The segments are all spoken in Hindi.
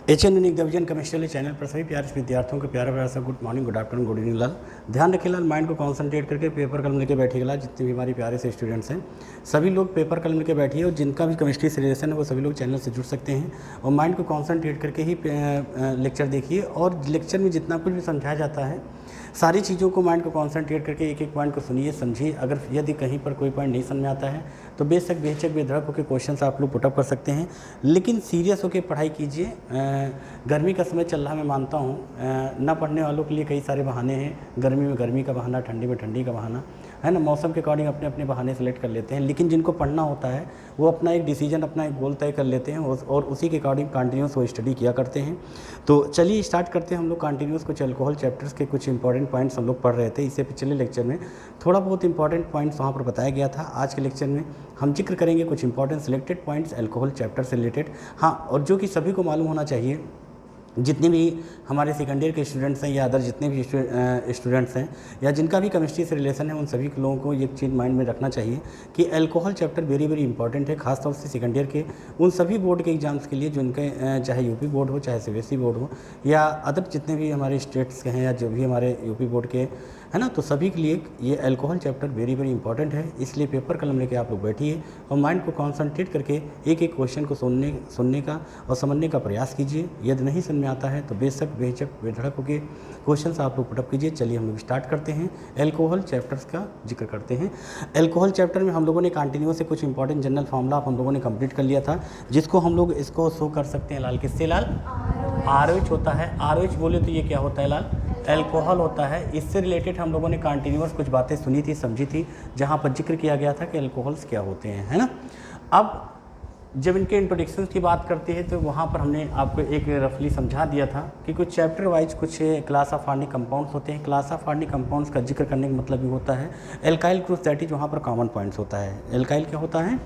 HN डिवीजन केमिस्ट्री चैनल पर सभी प्यारे विद्यार्थियों को प्यारा प्यारा सा good morning, good afternoon, good evening लाल। ध्यान रखिए लाल, माइंड को कंसंट्रेट करके पेपर कलम लेके बैठिए लाल। जितने भी हमारे प्यारे से स्टूडेंट्स हैं सभी लोग पेपर कलम लेके बैठिए, और जिनका भी केमिस्ट्री से रिलेशन है वो सभी लोग चैनल से जुड़ सकते हैं। और माइंड को कॉन्सनट्रेट करके ही लेक्चर देखिए, और लेक्चर में जितना कुछ भी समझाया जाता है सारी चीज़ों को माइंड को कॉन्सनट्रेट करके एक एक पॉइंट को सुनिए, समझिए। अगर यदि कहीं पर कोई पॉइंट नहीं समझ में आता है तो बेशक बेहिचक बेधड़क होकर क्वेश्चंस आप लोग पुटअप कर सकते हैं, लेकिन सीरियस होकर पढ़ाई कीजिए। गर्मी का समय चल रहा, मैं मानता हूँ ना पढ़ने वालों के लिए कई सारे बहाने हैं। गर्मी में गर्मी का बहाना, ठंडी में ठंडी का बहाना, है ना। मौसम के अकॉर्डिंग अपने अपने बहाने सेलेक्ट कर लेते हैं, लेकिन जिनको पढ़ना होता है वो अपना एक डिसीजन, अपना एक गोल तय कर लेते हैं और उसी के अकॉर्डिंग कंटिन्यूस वो स्टडी किया करते हैं। तो चलिए स्टार्ट करते हैं हम लोग कंटिन्यूस कुछ अल्कोहल चैप्टर्स के कुछ इंपॉर्टेंट पॉइंट्स हम लोग पढ़ रहे थे। इससे पिछले लेक्चर में थोड़ा बहुत इंपॉर्टेंट पॉइंट्स वहाँ पर बताया गया था। आज के लेक्चर में हम जिक्र करेंगे कुछ important selected points alcohol chapter से रिलेटेड। हाँ, और जो कि सभी को मालूम होना चाहिए, जितने भी हमारे सेकेंड ईयर के स्टूडेंट्स हैं या अदर जितने भी स्टूडेंट्स हैं या जिनका भी केमिस्ट्री से रिलेशन है, उन सभी लोगों को ये चीज़ माइंड में रखना चाहिए कि alcohol chapter very very important है, खासतौर से सेकेंड ईयर के उन सभी बोर्ड के एग्जाम्स के लिए, जो उनके चाहे यूपी बोर्ड हो, चाहे सीबीएसई बोर्ड हो, या अदर जितने भी हमारे स्टेट्स के हैं या जो भी हमारे यूपी बोर्ड के, है ना। तो सभी के लिए ये alcohol chapter very very important है। इसलिए पेपर कलम लेके आप लोग बैठिए और माइंड को कॉन्सनट्रेट करके एक एक क्वेश्चन को सुनने का और समझने का प्रयास कीजिए। यदि नहीं समझ में आता है तो बेशक बेहिचक बेधड़क होकर क्वेश्चन आप लोग पुटअप कीजिए। चलिए हम लोग स्टार्ट करते हैं, अल्कोहल चैप्टर्स का जिक्र करते हैं। अल्कोहल चैप्टर में हम लोगों ने कंटिन्यूस से कुछ इंपॉर्टेंट जनरल फार्मूला हम लोगों ने कंप्लीट कर लिया था, जिसको हम लोग इसको शो कर सकते हैं लाल। किससे लाल? RH होता है। RH बोले तो ये क्या होता है लाल? अल्कोहल होता है। इससे रिलेटेड हम लोगों ने कंटिन्यूस कुछ बातें सुनी थी, समझी थी, जहाँ पर जिक्र किया गया था कि अल्कोहल्स क्या होते हैं, है ना। अब जब इनके इंट्रोडक्शन की बात करते हैं तो वहाँ पर हमने आपको एक रफली समझा दिया था कि कुछ चैप्टर वाइज कुछ क्लास ऑफ ऑर्गेनिक कंपाउंड्स होते हैं। क्लास ऑफ ऑर्गेनिक कंपाउंड्स का जिक्र करने का मतलब ये होता है एल्काइल ग्रुप्स, दैट इज वहाँ पर कॉमन पॉइंट्स होता है। एल्काइल क्या होता है?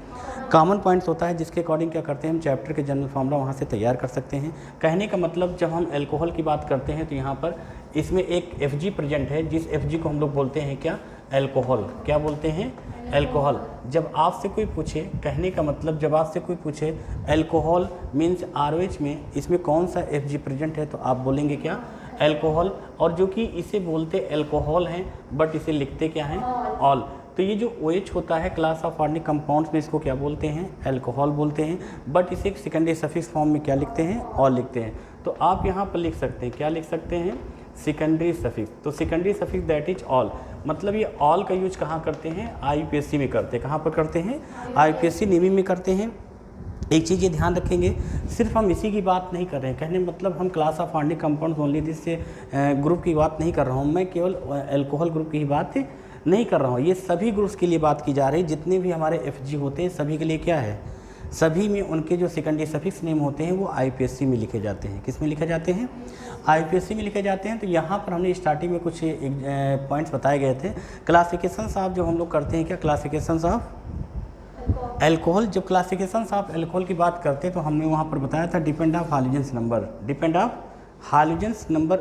कॉमन पॉइंट्स होता है, जिसके अकॉर्डिंग क्या करते हैं हम चैप्टर के जनरल फार्मूला वहाँ से तैयार कर सकते हैं। कहने का मतलब जब हम अल्कोहल की बात करते हैं तो यहाँ पर इसमें एक Fg प्रेजेंट है, जिस Fg को हम लोग बोलते हैं क्या? अल्कोहल। क्या बोलते हैं? अल्कोहल। जब आपसे कोई पूछे, कहने का मतलब जब आपसे कोई पूछे अल्कोहल मीन्स RH में इसमें कौन सा Fg प्रेजेंट है, तो आप बोलेंगे क्या? अल्कोहल। और जो कि इसे बोलते अल्कोहल हैं बट इसे लिखते क्या हैं? ऑल। तो ये जो OH होता है क्लास ऑफ ऑर्गेनिक कंपाउंड्स में, इसको क्या बोलते हैं? अल्कोहल बोलते हैं, बट इसे सेकेंडरी सफिक्स फॉर्म में क्या लिखते हैं? ऑल लिखते हैं। तो आप यहाँ पर लिख सकते हैं, क्या लिख सकते हैं? Secondary suffix. तो secondary suffix that is all, मतलब ये ऑल का यूज कहाँ करते हैं? IUPAC में करते हैं। कहाँ पर करते हैं? IUPAC नेमी में करते हैं। एक चीज़ ये ध्यान रखेंगे, सिर्फ हम इसी की बात नहीं कर रहे हैं, कहने मतलब हम class of organic compounds only this group की बात नहीं कर रहा हूँ मैं, केवल अल्कोहल ग्रुप की बात नहीं कर रहा हूँ। ये सभी ग्रुप्स के लिए बात की जा रही है। जितने भी हमारे Fg होते हैं सभी के लिए क्या है? सभी में उनके जो सेकेंडरी सफिक्स नेम होते हैं वो IUPAC में लिखे जाते हैं। किस में लिखे जाते हैं? IUPAC में लिखे जाते हैं। तो यहाँ पर हमने स्टार्टिंग में कुछ पॉइंट्स बताए गए थे। क्लासिफिकेशंस ऑफ जो हम लोग करते हैं क्या? Classifications of alcohol. जब क्लासिफिकेशंस ऑफ अल्कोहल की बात करते हैं तो हमने वहाँ पर बताया था depend of hydrogen number. Depend of hydrogen number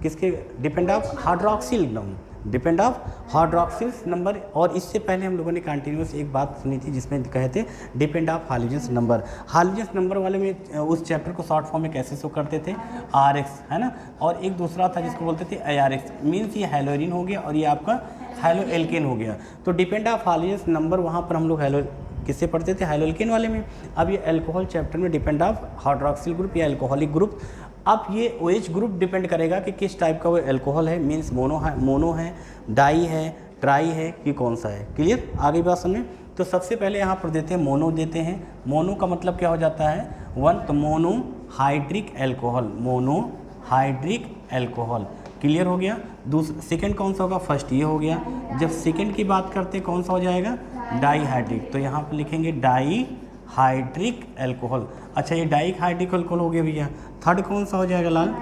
किसके? Depend of hydroxyl number, depend of hydroxyl number. और इससे पहले हम लोगों ने कंटिन्यूस एक बात सुनी थी जिसमें कहे थे depend of hydrogen number. Hydrogen number वाले में उस चैप्टर को शॉर्ट फॉर्म में कैसे शो करते थे? RX, है ना। और एक दूसरा था जिसको बोलते थे ARX, मीन्स ये हाइलोरिन हो गया और ये आपका हाइलोएल्केन हो गया। तो डिपेंड ऑफ हाइड्रोजन नंबर वहाँ पर हम लोग किससे पढ़ते थे? हाइलोएल्केन वाले में। अब ये अल्कोहल चैप्टर में डिपेंड ऑफ हाइड्रोक्सिल ग्रुप या अल्कोहलिक ग्रुप। अब ये OH ग्रुप डिपेंड करेगा कि किस टाइप का वो अल्कोहल है, मीन्स मोनो है, डाई है, ट्राई है कि कौन सा है। क्लियर? आगे बात समझें। तो सबसे पहले यहाँ पर देते हैं मोनो देते हैं। मोनो का मतलब क्या हो जाता है? वन। तो monohydric alcohol, monohydric alcohol. Clear हो गया? दूसरा सेकंड कौन सा होगा? फर्स्ट ये हो गया। जब सेकंड की बात करते कौन सा हो जाएगा? डाईहाइड्रिक। तो यहाँ पर लिखेंगे डाईहाइड्रिक अल्कोहल। अच्छा, ये डाईहाइड्रिक अल्कोहल हो गया भैया। थर्ड कौन सा हो जाएगा लाल?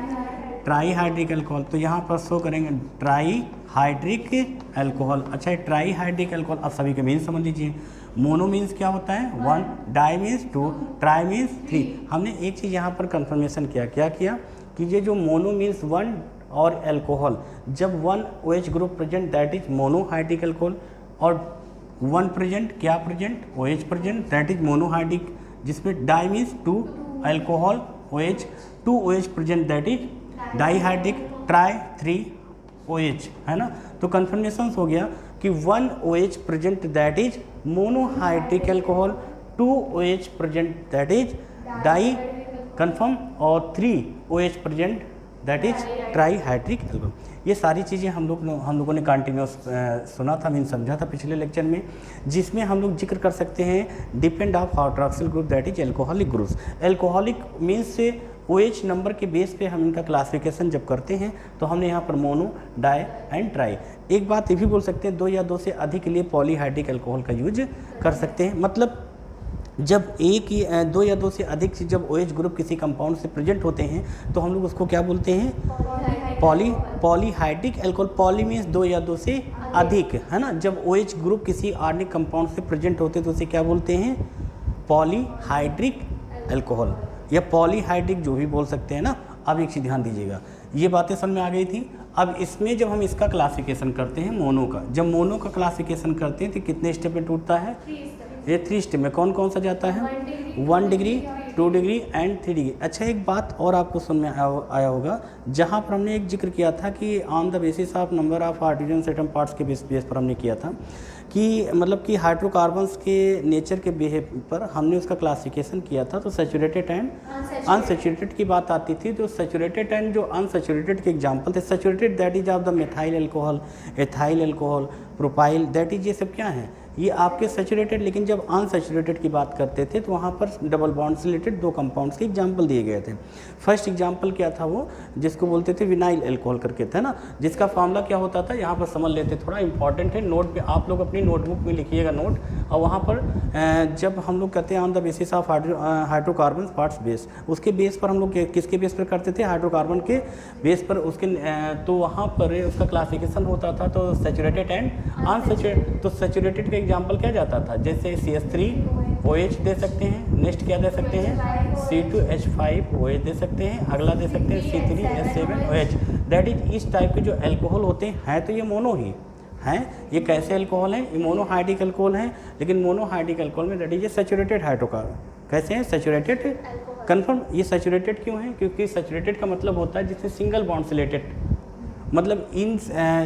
Trihydric alcohol. तो यहाँ पर शो करेंगे ट्राईहाइड्रिक अल्कोहल। अच्छा, ये ट्राईहाइड्रिक अल्कोहल अब सभी के मीन्स समझ लीजिए। मोनो मीन्स क्या होता है? 1, डाई मीन्स 2, ट्राई मीन्स 3। हमने एक चीज़ यहाँ पर कंफर्मेशन किया, क्या किया कि ये जो मोनो मीन्स 1 और अल्कोहल, जब 1 OH group present that is monohydric alcohol, और 1 प्रेजेंट क्या present? OH present that is monohydric, जिसमें di means 2, alcohol OH, 2 OH present that is dihydric tri 3 OH, है ना। तो कन्फर्मेशन हो गया कि 1 OH present that is monohydric alcohol, 2 OH present that is di confirm, और 3 OH present that is trihydric alcohol. ये सारी चीज़ें हम लोगों ने कंटिन्यूस सुना था, मीन समझा था पिछले लेक्चर में, जिसमें हम लोग जिक्र कर सकते हैं depend of hydroxyl group that is alcoholic groups. Alcoholic means से OH नंबर के बेस पे हम इनका क्लासिफिकेशन जब करते हैं तो हमने यहाँ पर मोनो, डाई एंड ट्राई। एक बात ये भी बोल सकते हैं 2 या 2 से अधिक के लिए पॉलीहाइड्रिक एल्कोहल का यूज कर सकते हैं। मतलब जब 2 या 2 से अधिक जब OH ग्रुप किसी कंपाउंड से प्रेजेंट होते हैं तो हम लोग उसको क्या बोलते हैं, पॉलीहाइड्रिक एल्कोहल। पॉली मीन्स 2 या 2 से अधिक, है ना। जब OH ग्रुप किसी ऑर्गेनिक कंपाउंड से प्रेजेंट होते हैं तो उसे क्या बोलते हैं, पॉलीहाइड्रिक एल्कोहल, या पॉलीहाइड्रिक जो भी बोल सकते हैं ना। अब एक चीज़ ध्यान दीजिएगा, ये बातें समझ में आ गई थी। अब इसमें जब हम इसका क्लासिफिकेशन करते हैं मोनो का, जब मोनो का क्लासिफिकेशन करते हैं तो कितने स्टेप में टूटता है, ये 3 स्टेप में। कौन कौन सा जाता है, 1 डिग्री, 2 डिग्री एंड 3 डिग्री। अच्छा, एक बात और आपको सुन में आया होगा, जहाँ पर हमने एक जिक्र किया था कि on the basis of number of hydrogen atom parts के बेस पर हमने किया था कि मतलब कि हाइड्रोकार्बन्स के नेचर के बिहेव पर हमने उसका क्लासिफिकेशन किया था। तो सैचुरेटेड एंड अनसैचुरेटेड की बात आती थी। तो सैचुरेटेड एंड जो अनसैचुरेटेड के एग्जांपल थे, saturated that is of the methyl alcohol, ethyl alcohol, propyl that is, ये सब क्या हैं, ये आपके सैचुरेटेड। लेकिन जब अनसैचुरेटेड की बात करते थे तो वहाँ पर डबल बॉन्ड से रिलेटेड 2 कंपाउंड्स के एग्जाम्पल दिए गए थे। फर्स्ट एग्जाम्पल क्या था, वो जिसको बोलते थे विनाइल एल्कोहल करके, था ना, जिसका फॉर्मूला क्या होता था, यहाँ पर समझ लेते, थोड़ा इंपॉर्टेंट है, नोट पे आप लोग अपनी नोटबुक में लिखिएगा नोट। और वहाँ पर जब हम लोग कहते हैं on the basis of hydrocarbon parts base, उसके बेस पर हम लोग किसके बेस पर करते थे, हाइड्रोकार्बन के बेस पर उसके, तो वहाँ पर उसका क्लासिफिकेशन होता था। तो सैचुरेटेड एंड अनसैचुरेटेड, तो सैचुरेटेड का एग्जाम्पल क्या जाता था, जैसे CH3OH दे सकते हैं, नेक्स्ट क्या दे सकते हैं, C2H5OH दे सकते हैं, अगला दे सकते हैं C3H7OH। दैट इज इस टाइप के जो एल्कोहल होते हैं तो ये मोनो ही हैं। ये कैसे एल्कोहल हैं, ये मोनोहाइड्रिक एल्कोहल हैं। लेकिन मोनोहाइड्रिक एल्कोहल में दैट इज ये सैचुरेटेड हाइड्रोकार्बन, कैसे हैं, सैचुरेटेड कन्फर्म। ये सैचुरेटेड क्यों है, क्योंकि सैचुरेटेड का मतलब होता है जिससे सिंगल बॉन्ड से रिलेटेड, मतलब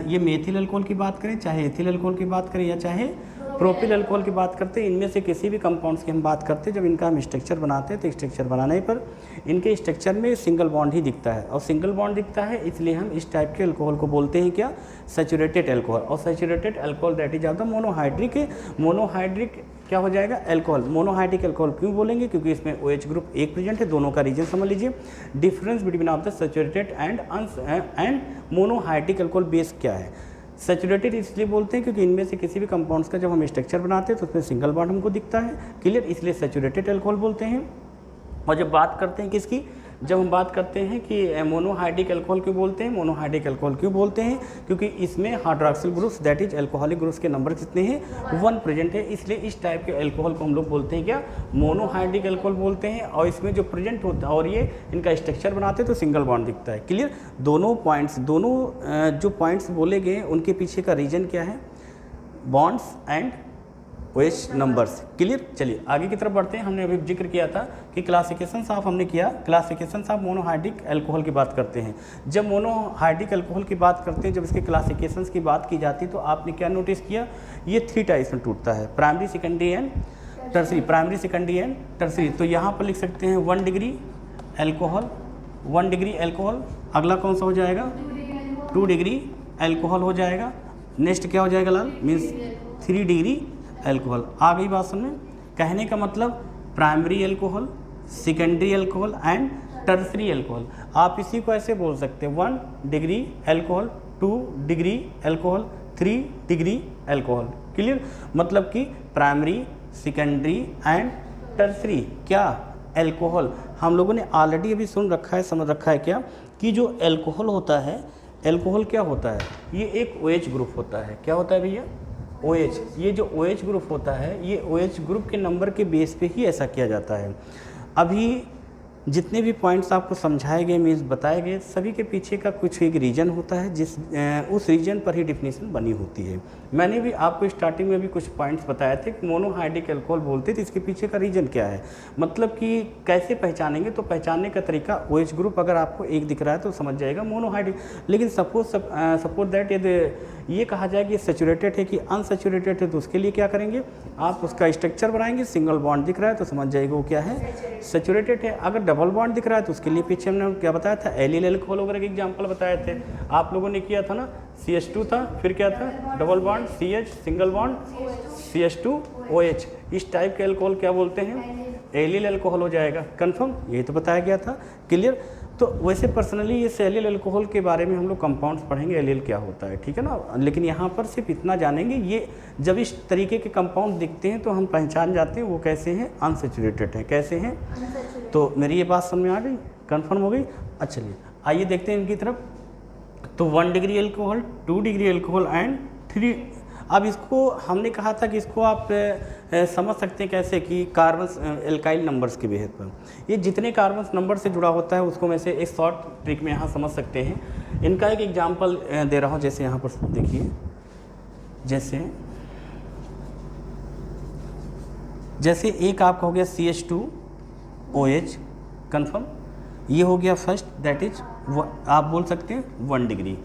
ये मेथिल अल्कोहल की बात करें, चाहे एथिल अल्कोहल की बात करें, या चाहे प्रोपिल अल्कोहल की बात करते हैं, इनमें से किसी भी कंपाउंड्स की हम बात करते हैं, जब इनका हम स्ट्रक्चर बनाते हैं तो स्ट्रक्चर बनाने पर इनके स्ट्रक्चर में सिंगल बॉन्ड ही दिखता है, और सिंगल बॉन्ड दिखता है इसलिए हम इस टाइप के अल्कोहल को बोलते हैं क्या, सैचुरेटेड अल्कोहल। और saturated alcohol that is of the monohydric. Monohydric क्या हो जाएगा, एल्कोहल। मोनोहाइड्रिक एल्कोहल क्यों बोलेंगे, क्योंकि इसमें OH ग्रुप एक प्रेजेंट है, दोनों का रीजन समझ लीजिए। Difference between of the saturated and monohydric alcohol base क्या है। सैचुरेटेड इसलिए बोलते हैं क्योंकि इनमें से किसी भी कंपाउंड्स का जब हम स्ट्रक्चर बनाते हैं तो उसमें सिंगल बॉन्ड हमको दिखता है, क्लियर, इसलिए सैचुरेटेड एल्कोहल बोलते हैं। और जब बात करते हैं किसकी, जब हम बात करते हैं कि मोनोहाइड्रिक एल्कोहल क्यों बोलते हैं, मोनोहाइड्रिक एल्कोहल क्यों बोलते हैं, क्योंकि इसमें hydroxyl groups that is alcoholic groups के नंबर कितने हैं, 1 प्रेजेंट है, इसलिए इस टाइप के एल्कोहल को हम लोग बोलते हैं क्या, मोनोहाइड्रिक एल्कोहल बोलते हैं। और इसमें जो प्रेजेंट होता है और ये इनका स्ट्रक्चर बनाते हैं तो सिंगल बॉन्ड दिखता है, क्लियर। दोनों पॉइंट्स, दोनों जो पॉइंट्स बोले गए उनके पीछे का रीजन क्या है, bonds and OH numbers, clear. चलिए आगे की तरफ बढ़ते हैं। हमने अभी जिक्र किया था कि क्लासिफिकेशन ऑफ हमने किया, क्लासिफिकेशन ऑफ मोनोहाइड्रिक एल्कोहल की बात करते हैं। जब मोनोहाइड्रिक एल्कोहल की बात करते हैं, जब इसके क्लासिफिकेशंस की बात की जाती है तो आपने क्या नोटिस किया, ये 3 टाइप्स में टूटता है, primary, secondary and tertiary. Primary, secondary and tertiary. तो यहाँ पर लिख सकते हैं 1 डिग्री एल्कोहल, 1 डिग्री एल्कोहल। अगला कौन सा हो जाएगा, 2 डिग्री एल्कोहल हो जाएगा। नेक्स्ट क्या हो जाएगा लाल, मीन्स 3 डिग्री एल्कोहल। आ गई बात समझ में, कहने का मतलब primary alcohol, secondary alcohol and tertiary alcohol. आप इसी को ऐसे बोल सकते हैं 1 degree alcohol, 2 degree alcohol, 3 degree alcohol, clear. मतलब कि प्राइमरी, सेकेंडरी एंड टर्सरी क्या, एल्कोहल। हम लोगों ने ऑलरेडी अभी सुन रखा है, समझ रखा है क्या, कि जो एल्कोहल होता है, एल्कोहल क्या होता है, ये एक OH ग्रुप होता है। क्या होता है भैया, OH। ये जो OH ग्रुप होता है, ये OH ग्रुप के नंबर के बेस पे ही ऐसा किया जाता है। अभी जितने भी पॉइंट्स आपको समझाए गए, मीन्स बताए गए, सभी के पीछे का कुछ एक रीजन होता है, उस रीजन पर ही डिफिनीशन बनी होती है। मैंने भी आपको स्टार्टिंग में भी कुछ पॉइंट्स बताए थे कि मोनोहाइड्रिक अल्कोहल बोलते थे, इसके पीछे का रीजन क्या है, मतलब कि कैसे पहचानेंगे। तो पहचानने का तरीका OH ग्रुप अगर आपको एक दिख रहा है तो समझ जाएगा मोनोहाइड्रिक। लेकिन सपोज दैट यदि ये कहा जाए कि सेचुरेटेड है कि अनसेचुरेटेड है, तो उसके लिए क्या करेंगे, आप उसका स्ट्रक्चर बनाएंगे। सिंगल बॉन्ड दिख रहा है तो समझ जाएगा वो क्या है, सेचुरेटेड है। अगर डबल बॉन्ड दिख रहा है तो उसके लिए पीछे हमने क्या बताया था, एलिल अल्कोहल वगैरह के एग्जांपल बताए थे आप लोगों ने, किया था ना। CH2 था, फिर क्या था, double bond CH, single bond CH2OH। इस टाइप के अल्कोहल क्या बोलते हैं, एलिल अल्कोहल हो जाएगा। कंफर्म, यही तो बताया गया था, क्लियर। तो वैसे पर्सनली ये एलिल अल्कोहल के बारे में हम लोग कंपाउंड्स पढ़ेंगे, एलिल क्या होता है, ठीक है ना। लेकिन यहाँ पर सिर्फ इतना जानेंगे, ये जब इस तरीके के कंपाउंड दिखते हैं तो हम पहचान जाते हैं वो कैसे हैं, अनसेचुरेटेड हैं। कैसे हैं, तो मेरी ये बात समझ में आ गई, कंफर्म हो गई। अच्छा चलिए आइए देखते हैं इनकी तरफ। तो 1 degree alcohol, 2 degree alcohol and 3। अब इसको हमने कहा था कि इसको आप समझ सकते हैं कैसे कि कार्बन एल्काइल नंबर्स के बेहद पर, ये जितने कार्बन नंबर से जुड़ा होता है उसको में से एक शॉर्ट ट्रिक में यहाँ समझ सकते हैं। इनका एक एग्जांपल दे रहा हूँ, जैसे यहाँ पर देखिए, जैसे एक आपका हो गया CH2OH, कंफर्म। ये हो गया फर्स्ट, दैट इज आप बोल सकते हैं 1 डिग्री,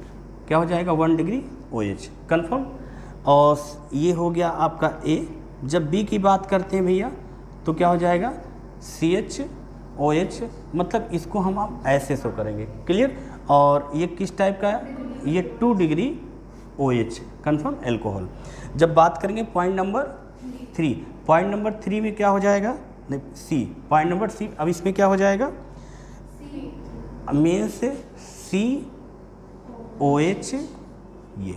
क्या हो जाएगा 1 डिग्री OH, कंफर्म। और ये हो गया आपका A। जब B की बात करते हैं भैया तो क्या हो जाएगा CHOH, मतलब इसको हम आप ऐसे शो करेंगे, क्लियर। और ये किस टाइप का है, ये 2 डिग्री OH, कंफर्म अल्कोहल। जब बात करेंगे पॉइंट नंबर 3, पॉइंट नंबर 3 में क्या हो जाएगा, नहीं C, पॉइंट नंबर C। अब इसमें क्या हो जाएगा, मीन्स COH, ये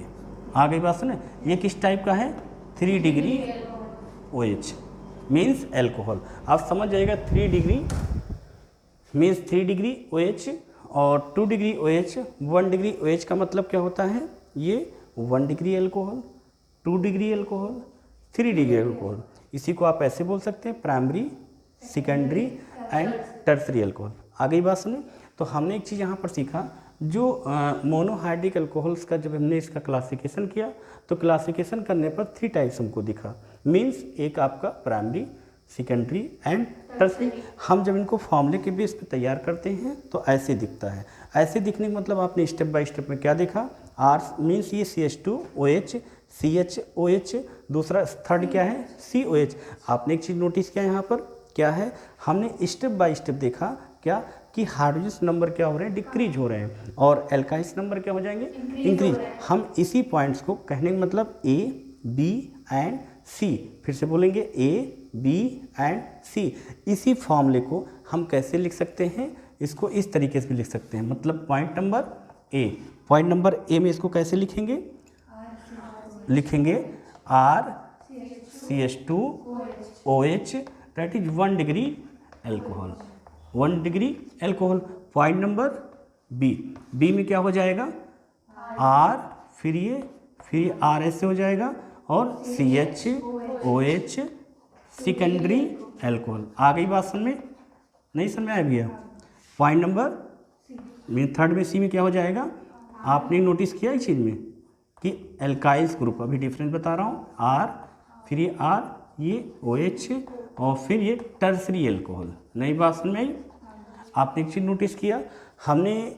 आ गई बात सुने। ये किस टाइप का है, 3 डिग्री OH मीन्स अल्कोहल। आप समझ जाइएगा 3 डिग्री मीन्स 3 डिग्री OH और 2 डिग्री OH। 1 डिग्री OH का मतलब क्या होता है, ये 1 degree alcohol, 2 degree alcohol, 3 degree alcohol. इसी को आप ऐसे बोल सकते हैं, primary, secondary and tertiary alcohol. आ गई बात सुने। तो हमने एक चीज़ यहाँ पर सीखा, जो मोनोहाइड्रिक अल्कोहल्स का जब हमने इसका क्लासिफिकेशन किया तो क्लासिफिकेशन करने पर 3 टाइप्स हमको दिखा, मीन्स एक आपका प्राइमरी, सेकेंडरी एंड टर्सरी। हम जब इनको फॉर्मूले के बेस पे तैयार करते हैं तो ऐसे दिखता है। ऐसे दिखने का मतलब आपने स्टेप बाय स्टेप में क्या देखा, R मीन्स ये CH2OH, CHOH, दूसरा थर्ड क्या है COH। आपने एक चीज़ नोटिस किया यहाँ पर क्या है, हमने स्टेप बाय स्टेप देखा क्या कि हाइड्रोजन नंबर क्या हो रहे हैं, डिक्रीज हो रहे हैं, और एल्काइल्स नंबर क्या हो जाएंगे, इंक्रीज। हम इसी पॉइंट्स को कहने का मतलब A, B एंड C, फिर से बोलेंगे A, B एंड C। इसी फॉर्मूले को हम कैसे लिख सकते हैं, इसको इस तरीके से भी लिख सकते हैं। मतलब point number A, point number A में इसको कैसे लिखेंगे, लिखेंगे R CH2OH, that is 1 degree alcohol, 1 degree alcohol. Point number B में क्या हो जाएगा, R, फिर R ऐसे हो जाएगा और CHOH, सेकेंडरी अल्कोहल। आ गई बात समझ में, नहीं समझ में आया भैया। पॉइंट नंबर थर्ड में C में क्या हो जाएगा, आपने नोटिस किया इस चीज़ में कि एल्काइल्स ग्रुप, अभी डिफरेंस बता रहा हूँ, R, फिर ये R, ये OH और फिर ये टर्सरी अल्कोहल। नई बात समझ में आई। आपने एक चीज़ नोटिस किया, हमने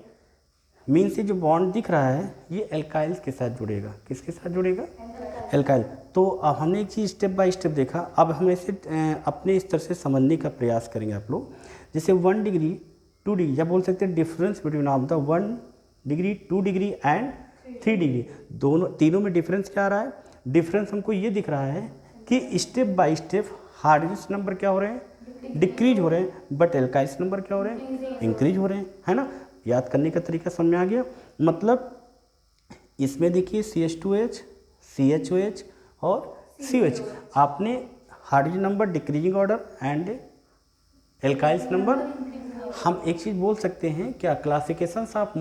मीन से जो बॉन्ड दिख रहा है ये एल्काइल्स के साथ जुड़ेगा, किसके साथ जुड़ेगा, एल्काइल। तो अब हमने एक चीज़ स्टेप बाय स्टेप देखा, अब हम इसे अपने स्तर से समझने का प्रयास करेंगे आप लोग। जैसे 1 डिग्री 2 डिग्री, या बोल सकते हैं difference between of the 1 degree 2 degree and 3 degree, तीनों में डिफरेंस क्या आ रहा है, डिफरेंस हमको ये दिख रहा है कि step by step hydrogen number क्या हो रहे हैं, डिक्रीज हो रहे हैं, बट एल्काइल्स नंबर क्या हो रहे हैं, इंक्रीज हो रहे हैं, है ना। याद करने का तरीका समझ में आ गया। मतलब इसमें देखिए CH2H, CHOH और COH, आपने hydrogen number decreasing order and alkyls number. हम एक चीज़ बोल सकते हैं क्या, classifications of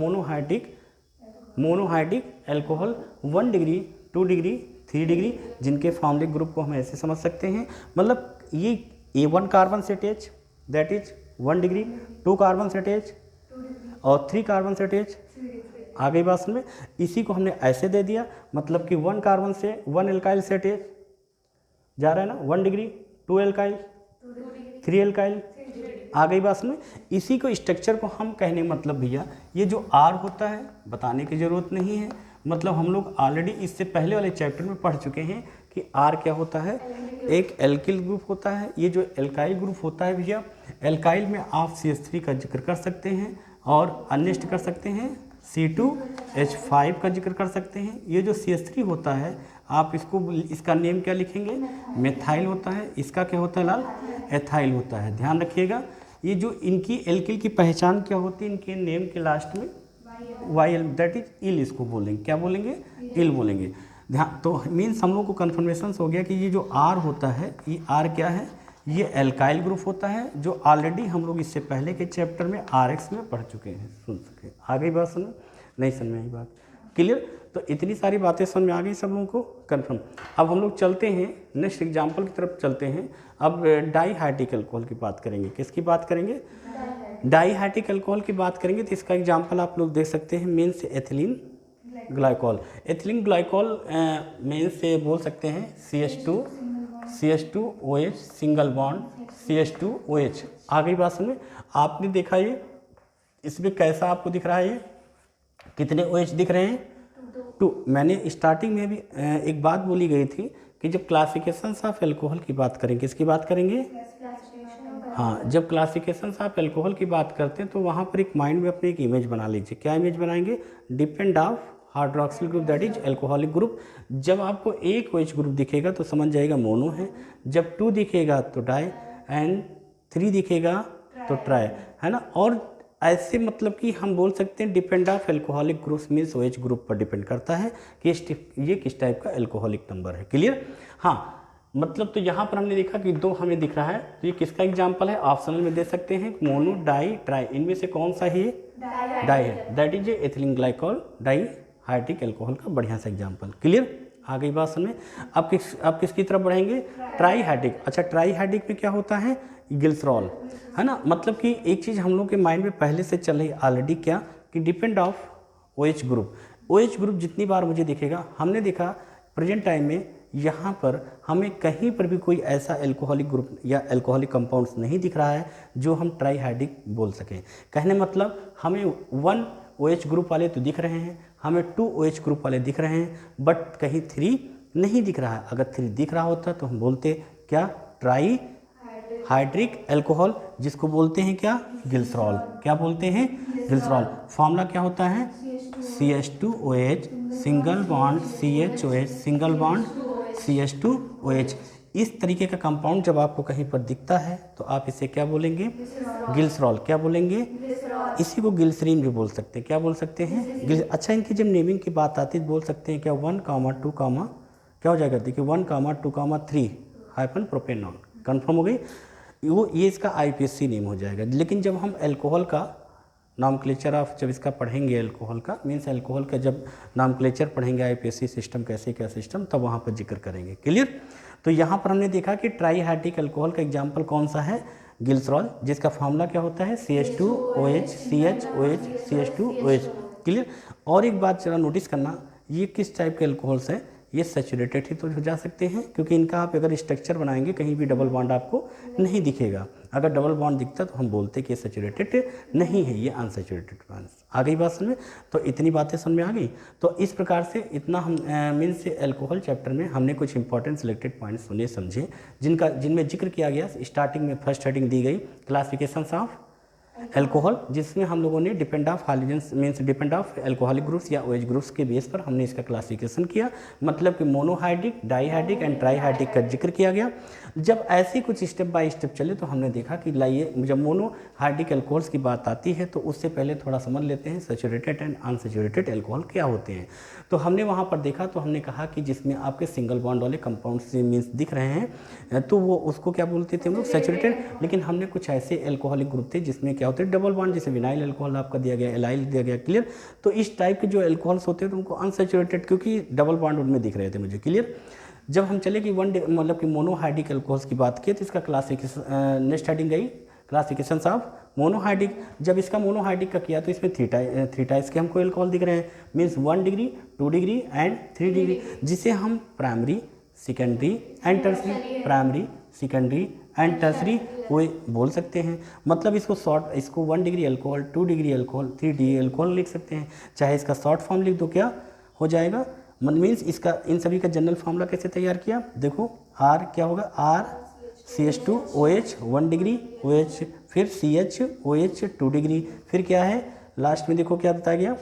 monohydric alcohol 1 degree 2 degree 3 degree, जिनके फॉर्मूलिक ग्रुप को हम ऐसे समझ सकते हैं। मतलब ये A1 कार्बन से attach, that is 1 degree, 2 carbon से अटैच और 3 कार्बन से अटैच। आ गई बात समझ में। इसी को हमने ऐसे दे दिया, मतलब कि 1 कार्बन से 1 एल्काइल से अटैच जा रहा है ना, 1 डिग्री, 2 एल्काइल, 3 एल्काइल। आ गई बात समझ में। इसी को स्ट्रक्चर को हम कहने मतलब भैया ये जो R होता है बताने की ज़रूरत नहीं है, मतलब हम लोग ऑलरेडी इससे पहले वाले चैप्टर में पढ़ चुके हैं कि R क्या होता है, एक एल्किल ग्रुप होता है। ये जो एल्काइल ग्रुप होता है भैया, एल्काइल में आप CH3 का जिक्र कर सकते हैं और अन्यष्ट कर सकते हैं C2H5 का जिक्र कर सकते हैं। ये जो CH3 होता है आप इसका नेम क्या लिखेंगे, मेथाइल होता है। इसका क्या होता है लाल, एथाइल होता है। ध्यान रखिएगा, ये जो इनकी एल्किल की पहचान क्या होती है, इनके नेम के लास्ट में YL, दैट इज इल इसको बोलेंगे। क्या बोलेंगे, इल बोलेंगे। ध्यान, तो मीन्स हम लोग को कन्फर्मेशन हो गया कि ये जो R होता है, ये R क्या है, ये एल्काइल ग्रुप होता है, जो ऑलरेडी हम लोग इससे पहले के चैप्टर में RX में पढ़ चुके हैं, सुन सके। आ गई बात समझ, नहीं समझ में आई बात, क्लियर। तो इतनी सारी बातें समझ में आ गई सब लोगों को, कन्फर्म। अब हम लोग चलते हैं नेक्स्ट एग्जाम्पल की तरफ चलते हैं। अब डाईहाइड्रिक अल्कोहल की बात करेंगे। किसकी बात करेंगे, डाईहाइड्रिक अल्कोहल की बात करेंगे। तो इसका एग्जाम्पल आप लोग देख सकते हैं, means ethylene glycol. Ethylene glycol means से बोल सकते हैं CH2OH सिंगल बॉन्ड CH2OH। आ गई बात समझ। आपने देखा ये इसमें कैसा आपको दिख रहा है, ये कितने OH दिख रहे हैं, 2। मैंने स्टार्टिंग में भी एक बात बोली गई थी कि जब क्लासिफिकेशन ऑफ एल्कोहल की बात करेंगे, किसकी बात करेंगे, हाँ, जब क्लासिफिकेशन ऑफ एल्कोहल की बात करते हैं तो वहाँ पर एक माइंड में अपनी एक इमेज बना लीजिए। क्या इमेज बनाएंगे, depend of hydroxyl group that is alcoholic group. जब आपको एक OH ग्रुप दिखेगा तो समझ जाएगा मोनो है, जब 2 दिखेगा तो डाई एंड 3 दिखेगा तो ट्राई, है ना। और ऐसे मतलब कि हम बोल सकते हैं depend of alcoholic group means OH group पर डिपेंड करता है कि ये किस टाइप का एल्कोहलिक नंबर है, क्लियर। हाँ, मतलब तो यहाँ पर हमने देखा कि 2 हमें दिख रहा है, तो ये किसका एग्जाम्पल है, ऑप्शनल में दे सकते हैं, मोनो, डाई, ट्राई। इनमें से कौन सा ही डाई है, that is ethylene glycol dihydric alcohol का बढ़िया सा एग्जाम्पल, क्लियर। आ गई बात समझ। अब किसकी तरफ बढ़ेंगे, ट्राईहाइड्रिक। अच्छा, ट्राईहाइड्रिक में क्या होता है, ग्लिसरॉल, है ना। मतलब कि एक चीज़ हम लोग के माइंड में पहले से चल रही ऑलरेडी, क्या कि depend of OH group. OH group जितनी बार मुझे दिखेगा, हमने देखा प्रेजेंट टाइम में यहाँ पर हमें कहीं पर भी कोई ऐसा एल्कोहलिक ग्रुप या एल्कोहलिक कंपाउंड्स नहीं दिख रहा है जो हम ट्राईहाइड्रिक बोल सकें। कहने मतलब हमें 1 OH ग्रुप वाले तो दिख रहे हैं, हमें 2 OH ग्रुप वाले दिख रहे हैं, बट कहीं 3 नहीं दिख रहा है। अगर 3 दिख रहा होता तो हम बोलते क्या, ट्राईहाइड्रिक अल्कोहल, जिसको बोलते हैं क्या, ग्लिसरॉल। क्या बोलते हैं, ग्लिसरॉल। फॉर्मूला क्या होता है, CH2OH single bond CHOH single bond CH2OH। इस तरीके का कंपाउंड जब आपको कहीं पर दिखता है तो आप इसे क्या बोलेंगे, ग्लिसरॉल। क्या बोलेंगे, इसी को ग्लिसरीन भी बोल सकते हैं। क्या बोल सकते हैं, अच्छा, इनकी जब नेमिंग की बात आती है बोल सकते हैं क्या, 1, 2, क्या हो जाएगा, देखिए 1, 2, 3 हाइफन प्रोपेनॉन। कन्फर्म हो गई वो, ये इसका IPSC नेम हो जाएगा। लेकिन जब हम एल्कोहल का नामक्लेचर ऑफ जब इसका पढ़ेंगे, एल्कोहल का मीन्स एल्कोहल का जब नामक्लेचर पढ़ेंगे, IPSC सिस्टम कैसे क्या सिस्टम, तब वहाँ पर जिक्र करेंगे, क्लियर। तो यहाँ पर हमने देखा कि ट्राईहाइड्रिक अल्कोहल का एग्जाम्पल कौन सा है, ग्लिसरॉल, जिसका फॉर्मूला क्या होता है, CH2OH CHOH CH2OH, क्लियर। और एक बात जरा नोटिस करना, ये किस टाइप के अल्कोहल्स हैं, ये सैचुरेटेड ही तो हो जा सकते हैं, क्योंकि इनका आप अगर स्ट्रक्चर बनाएंगे कहीं भी डबल बॉन्ड आपको नहीं दिखेगा। अगर डबल बॉन्ड दिखता तो हम बोलते कि ये सैचुरेटेड नहीं है, ये अनसैचुरेटेड बॉन्ड्स। आ गई बात समझ में। तो इतनी बातें समझ में आ गई। तो इस प्रकार से इतना हम मीन्स एल्कोहल चैप्टर में हमने कुछ इंपॉर्टेंट सिलेक्टेड पॉइंट्स सुने समझे, जिनमें जिक्र किया गया। स्टार्टिंग में फर्स्ट हेडिंग दी गई क्लासिफिकेशन ऑफ एल्कोहल, जिसमें हम लोगों ने depend of hydrogen means depend of alcoholic groups या OH ग्रुप्स के बेस पर हमने इसका क्लासिफिकेशन किया। मतलब कि मोनोहाइड्रिक, डाईहाइड्रिक एंड ट्राईहाइड्रिक का जिक्र किया गया। जब ऐसे कुछ स्टेप बाय स्टेप चले तो हमने देखा कि लाइए, जब मोनोहाइड्रिक एल्कोहल्स की बात आती है तो उससे पहले थोड़ा समझ लेते हैं सैचुरेटेड एंड अनसैचुरेटेड एल्कोहल क्या होते हैं। तो हमने वहाँ पर देखा, तो हमने कहा कि जिसमें आपके सिंगल बॉन्ड वाले कंपाउंड्स मीन्स दिख रहे हैं तो वो उसको क्या बोलते थे हम लोग, सैचुरेटेड। लेकिन हमने कुछ ऐसे एल्कोहलिक ग्रुप थे जिसमें क्या होते हैं डबल बॉन्ड, जैसे विनाइल अल्कोहल आपका दिया गया, एलाइल दिया गया, क्लियर। तो इस टाइप के जो एल्कोहल्स होते हैं तो उनको अनसैचुरेटेड, क्योंकि डबल बॉन्ड उनमें दिख रहे थे मुझे, क्लियर। जब हम चले कि मतलब कि मोनोहाइड्रिक अल्कोहल्स की बात की तो इसका क्लासिफिकेशन नेक्स्ट हेडिंग गई क्लासिफिकेशंस ऑफ मोनोहाइड्रिक। जब इसका मोनोहाइड्रिक का किया तो इसमें थ्री टाइप्स के हमको एल्कोहल दिख रहे हैं, means 1 degree, 2 degree and 3 degree, जिसे हम primary, secondary and tertiary, primary, secondary and tertiary वो बोल सकते हैं। मतलब इसको 1 degree alcohol, 2 degree alcohol, 3 degree alcohol लिख सकते हैं। चाहे इसका शॉर्ट फॉर्म लिख दो क्या हो जाएगा, मीन्स इसका इन सभी का जनरल फार्मूला कैसे तैयार किया, देखो R क्या होगा, RCH2OH 1 डिग्री, OH फिर CHOH 2 डिग्री, फिर क्या है लास्ट में देखो क्या बताया गया,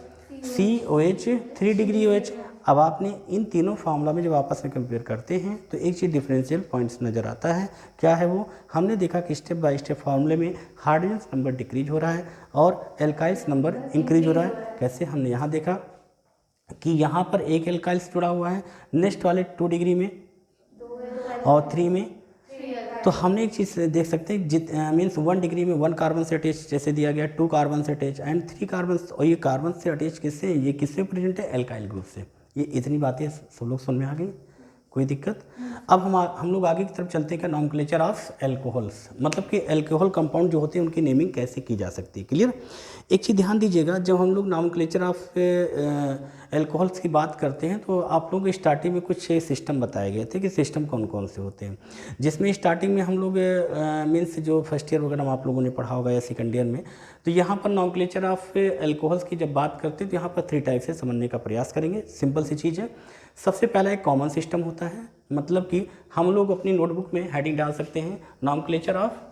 COH 3 डिग्री OH। अब आपने इन तीनों फार्मूला में जब आपस में कंपेयर करते हैं तो एक चीज़ डिफरेंशियल पॉइंट्स नज़र आता है। क्या है वो, हमने देखा कि स्टेप बाय स्टेप फार्मूले में हाइड्रोजन नंबर डिक्रीज हो रहा है और एल्काइल्स नंबर इंक्रीज हो रहा है। कैसे, हमने यहाँ देखा कि यहाँ पर एक एल्काइल्स जुड़ा हुआ है, नेक्स्ट वाले 2 डिग्री में और 3 में। तो हमने एक चीज़ देख सकते हैं, मीन्स 1 डिग्री में 1 कार्बन से अटैच जैसे दिया गया, 2 कार्बन से अटैच एंड 3 कार्बन, और ये कार्बन से अटैच किससे, ये किससे प्रेजेंट है, एल्काइल ग्रुप से। ये इतनी बातें सब लोग समझ में आ गई, कोई दिक्कत। अब हम लोग आगे की तरफ चलते हैं, नॉमेनक्लेचर ऑफ एल्कोहल्स, मतलब कि एल्कोहल कंपाउंड जो होते हैं उनकी नेमिंग कैसे की जा सकती है। क्लियर। एक चीज़ ध्यान दीजिएगा, जब हम लोग नॉमेनक्लेचर ऑफ एल्कोहल्स की बात करते हैं तो आप लोगों को स्टार्टिंग में कुछ सिस्टम बताए गए थे कि सिस्टम कौन कौन से होते हैं, जिसमें स्टार्टिंग में हम लोग मीन्स जो फर्स्ट ईयर वगैरह आप लोगों ने पढ़ा होगा या सेकेंड ईयर में, तो यहाँ पर नॉमेनक्लेचर ऑफ एल्कोहल्स की जब बात करते हैं तो यहाँ पर 3 टाइप से समझने का प्रयास करेंगे। सिंपल सी चीज़ है। सबसे पहला एक कॉमन सिस्टम होता है, मतलब कि हम लोग अपनी नोटबुक में हेडिंग डाल सकते हैं नॉमेनक्लेचर ऑफ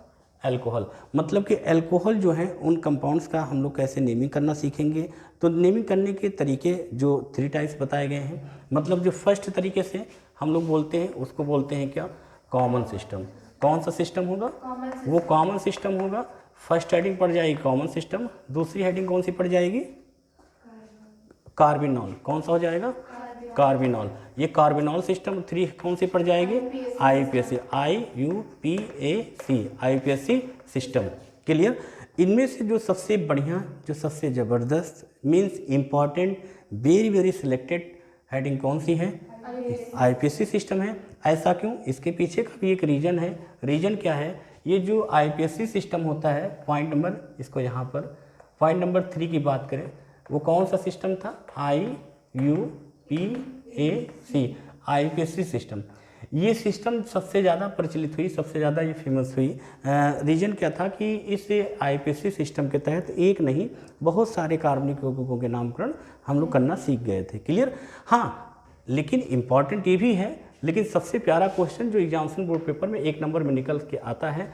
एल्कोहल, मतलब कि एल्कोहल जो है उन कंपाउंड्स का हम लोग कैसे नेमिंग करना सीखेंगे। तो नेमिंग करने के तरीके जो 3 टाइप्स बताए गए हैं, मतलब जो फर्स्ट तरीके से हम लोग बोलते हैं उसको बोलते हैं क्या, कॉमन सिस्टम। कौन सा सिस्टम होगा, वो कॉमन सिस्टम होगा। फर्स्ट हेडिंग पड़ जाएगी कॉमन सिस्टम, दूसरी हेडिंग कौन सी पड़ जाएगी, कार्बिनॉल। कौन सा हो जाएगा, कार्बिनॉल। ये कार्बिनॉल सिस्टम 3 कौन सी पड़ जाएगी, IUPAC, IUPAC सिस्टम। क्लियर। इनमें से जो सबसे बढ़िया, जो सबसे ज़बरदस्त, means important, very very selected heading कौन सी है, IUPAC सिस्टम है। ऐसा क्यों, इसके पीछे का भी एक रीज़न है। रीज़न क्या है, ये जो IUPAC सिस्टम होता है, पॉइंट नंबर, इसको यहाँ पर पॉइंट नंबर 3 की बात करें, वो कौन सा सिस्टम था, IUPAC सिस्टम। ये सिस्टम सबसे ज़्यादा प्रचलित हुई, सबसे ज़्यादा ये फेमस हुई। रीज़न क्या था कि इस IUPAC सिस्टम के तहत एक नहीं बहुत सारे कार्बनिक यौगिकों के नामकरण हम लोग करना सीख गए थे। क्लियर। हाँ, लेकिन इम्पॉर्टेंट ये भी है, लेकिन सबसे प्यारा क्वेश्चन जो एग्जामिनेशन बोर्ड पेपर में 1 नंबर में निकल के आता है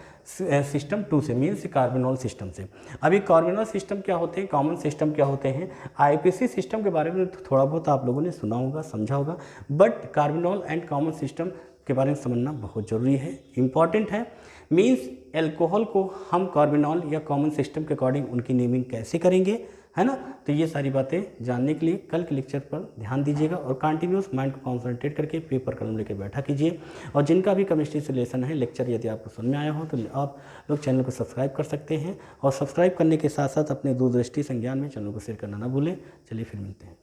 सिस्टम 2 से, मीन्स कार्बिनॉल सिस्टम से। अभी कार्बिनॉल सिस्टम क्या होते हैं, कॉमन सिस्टम क्या होते हैं, IUPAC सिस्टम के बारे में तो थोड़ा बहुत आप लोगों ने सुना होगा, समझा होगा, but carbinol and common system के बारे में समझना बहुत ज़रूरी है, इम्पॉर्टेंट है। मीन्स एल्कोहल को हम कार्बिनॉल या कॉमन सिस्टम के अकॉर्डिंग उनकी नेमिंग कैसे करेंगे, है ना। तो ये सारी बातें जानने के लिए कल के लेक्चर पर ध्यान दीजिएगा और कंटिन्यूस माइंड को कॉन्सेंट्रेट करके पेपर कलम लेके बैठा कीजिए। और जिनका भी केमिस्ट्री से रिलेशन है लेक्चर यदि आपको समझ में आया हो तो आप लोग चैनल को सब्सक्राइब कर सकते हैं, और सब्सक्राइब करने के साथ साथ अपने दूरदृष्टि संज्ञान में चैनल को शेयर करना ना भूलें। चलिए फिर मिलते हैं।